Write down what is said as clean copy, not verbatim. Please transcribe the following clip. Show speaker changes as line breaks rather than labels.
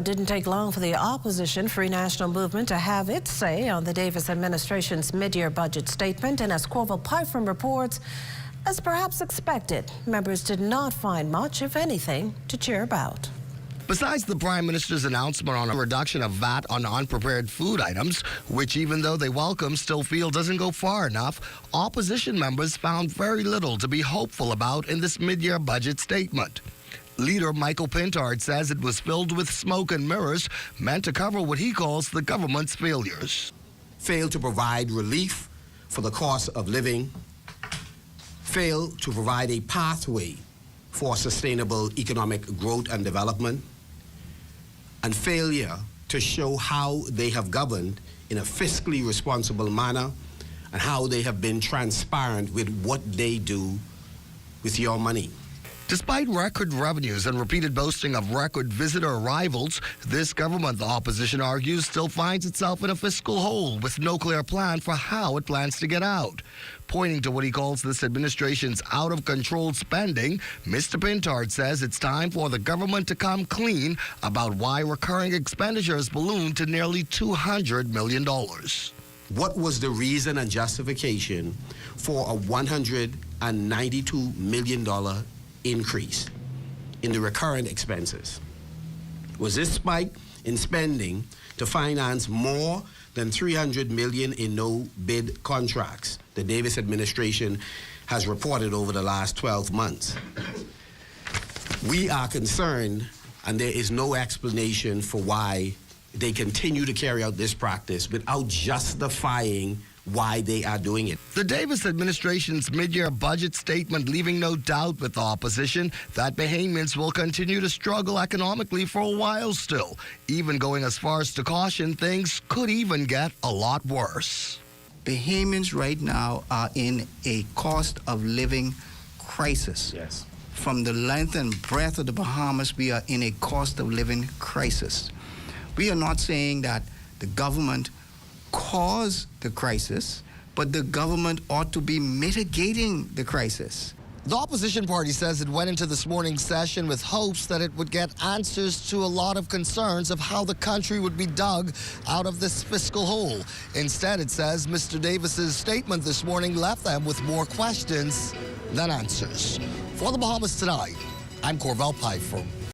It didn't take long for the opposition Free National Movement to have its say on the Davis administration's mid-year budget statement, and as Corval Pyfrom reports, as perhaps expected, members did not find much, if anything, to cheer about.
Besides the Prime Minister's announcement on a reduction of VAT on unprepared food items, which even though they welcome, still feel doesn't go far enough, opposition members found very little to be hopeful about in this mid-year budget statement. Leader Michael Pintard says it was filled with smoke and mirrors meant to cover what he calls the government's failures.
Failed to provide relief for the cost of living, failed to provide a pathway for sustainable economic growth and development, and failure to show how they have governed in a fiscally responsible manner and how they have been transparent with what they do with your money.
Despite record revenues and repeated boasting of record visitor arrivals, this government, the opposition argues, still finds itself in a fiscal hole with no clear plan for how it plans to get out. Pointing to what he calls this administration's out-of-control spending, Mr. Pintard says it's time for the government to come clean about why recurring expenditures ballooned to nearly $200 million.
What was the reason and justification for a $192 million increase in the recurrent expenses? Was this spike in spending to finance more than $300 million in no-bid contracts the Davis administration has reported over the last 12 months? We are concerned, and there is no explanation for why they continue to carry out this practice without justifying why they are doing it.
The Davis administration's mid-year budget statement leaving no doubt with the opposition that Bahamians will continue to struggle economically for a while still, even going as far as to caution things could even get a lot worse.
Bahamians right now are in a cost of living crisis.
Yes. From
the length and breadth of the Bahamas, we are in a cost of living crisis. We are not saying that the government caused the crisis, but the government ought to be mitigating the crisis.
The opposition party says it went into this morning's session with hopes that it would get answers to a lot of concerns of how the country would be dug out of this fiscal hole. Instead, it says Mr. Davis's statement this morning left them with more questions than answers. For the Bahamas Tonight, I'm Corval Pyfrom.